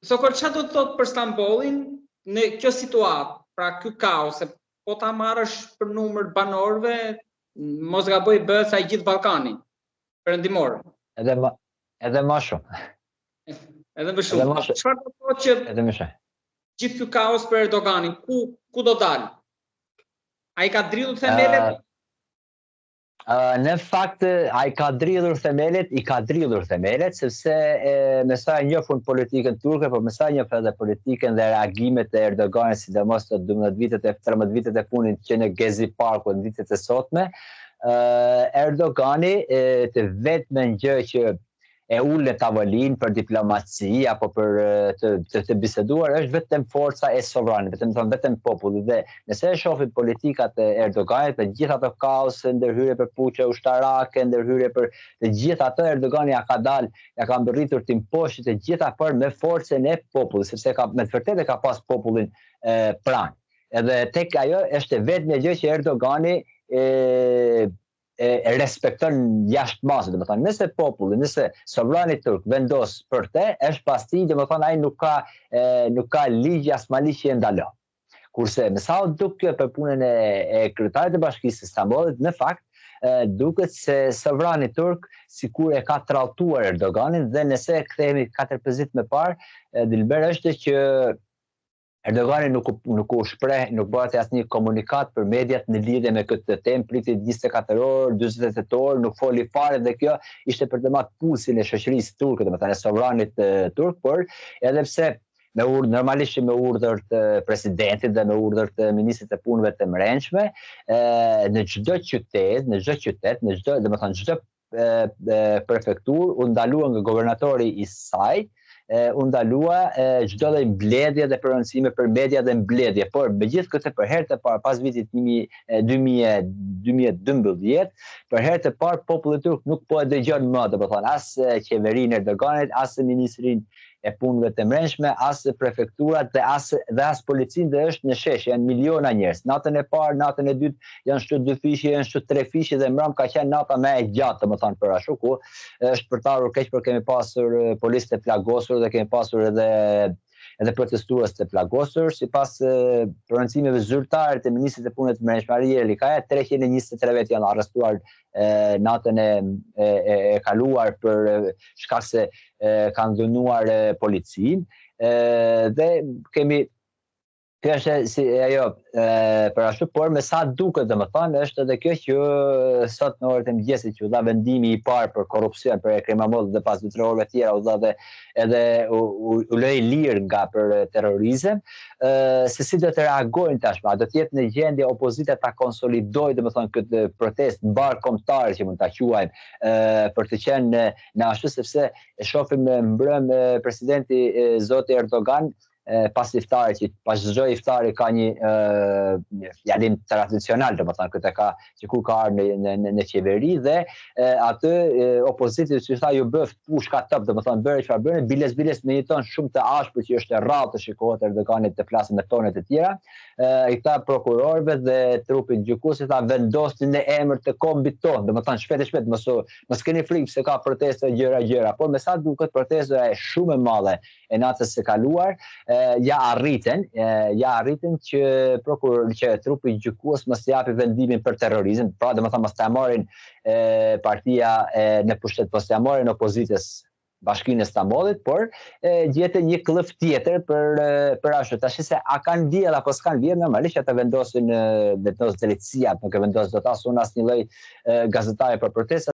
Sokol, çfarë do të thotë për Stambollin në kjo situatë, pra ky kaos, se po ta marrësh për numër banorëve, mos gaboj bëhet sa i gjithë Ballkani perëndimor. Edhe më shumë. Edhe më shumë. Çfarë do të thotë që edhe më shumë. Gjithë ky kaos për Erdoganin, ku do dalë? Ai ka dridhur themelet? Në fakt, ai ka dridhur themelet, sepse me sa e njohun politikën turke, por me sa e njohun edhe politikën dhe reagimet e Erdoganit, sidomos të 13 vitet e funit që në Gezi Parku në vitet e sotme, Erdogani të vetmen gjë që e ullë në tavolinë për diplomaci apo për të biseduar është vetëm forca e sovranit, vetëm populli. Dhe nëse e shohim politikat e Erdoganit, për gjithë ato kaos, ndërhyrje për puçe ushtarake, ndërhyrje për të gjithë ato, Erdogani ja ka mbërritur të imposhtë të gjitha për me forcën e popullit, sepse me të vërtetë ka pas popullin pranë. Edhe tek ajo është vetëm gjë që Erdogani respekton jashtë masës, domethënë nëse populli, nëse sovrani turk vendos për te, është pas tij, domethënë ai nuk ka ligj as maliq që e ndalon. Kurse me sa duk kjo për punën e kryetarit të Bashkisë së Stambollit, në fakt duket se sovrani turk sikur e ka tralltuar Erdoganin, dhe nëse kthehemi 4-5 më parë, Dilber, është që Erdogani nuk u shpreh, nuk bëhet asnjë komunikat për mediat në lidhje me këtë temë, priti 24 orë, 48 orë, nuk foli fare, dhe kjo ishte për të marrë pulsin e shoqërisë turke, domethënë e sovranit turk, por edhe pse normalisht me urdhër të presidentit dhe me urdhër të ministrit të punëve të brendshme, në çdo qytet, domethënë çdo prefekturë u ndalua nga guvernatori i saj, u ndalua çdo lloj mbledhje dhe prononcime për media dhe mbledhje, por megjithë këtë për herë të parë pas vitit 2012, për herë të parë populli turk nuk po e dëgjon më, domethënë as qeverinë Erdoganit, as ministrin e punëve të brendshme, as prefekturat dhe as policinë, dhe është në shesh, janë miliona njerëz. Natën e parë, natën e dytë janë shtu 2 fishë, janë shtu 3 fishë, dhe mbrëm ka qenë nata më e gjatë, domethënë për ashtu, ku është përtarur keq, por kemi pasur policë të plagosur dhe kemi pasur edhe protestues të plagosur, sipas prononcimeve zyrtare të ministrit të punëve të brendshme Ariel Likaja, 323 vet janë arrestuar natën e kaluar për shkak se kanë dënuar policinë, dhe kemi kjo është si ajo për ashtu, por me sa duket, domethënë është edhe kjo që sot në orët e mëngjesit që u dha vendimi i parë për korrupsion për Ekrem İmamoğlu, dhe pas 2-3 orëve tjera u dha edhe u lë lirë nga për terrorizëm, se si do të reagojnë tashmë, do të jetë në gjendje opozita ta konsolidojë, domethënë këtë protestë mbarkombëtare që mund ta quajmë, për të qenë në ashtu, sepse e shohim mbrëm presidenti zoti Erdogan pas iftarit, që pas çdo iftari ka një fjalim tradicional, domethënë këtë ka që kur ka ardhur në qeveri, dhe atë opozita që tha ju bëf pushka top, domethënë bëre çfarë bëre, biles në një ton shumë të ashpër që është rrallë të shikohet Erdoganit të flasë me tone të tjera, i tha prokurorëve dhe trupit gjykuesit, tha vendosni në emër të kombit tonë, domethënë shpejt mos keni frikë se ka protesta gjëra, por me sa duket protesta është shumë e madhe e natës së kaluar, ja arritën që trupi gjykues mos japi vendimin për terrorizëm, pra domethënë mos ta marrin partia në pushtet, mos ta marrin opozitës Bashkinë e Stambollit, por gjetën një klëf tjetër për ashtu. Tash se a kanë vjedh apo s'kan vjedh, normalisht ata vendosin drejtësia, nuk e vendos dot asnjë lloj gazetare për protesta.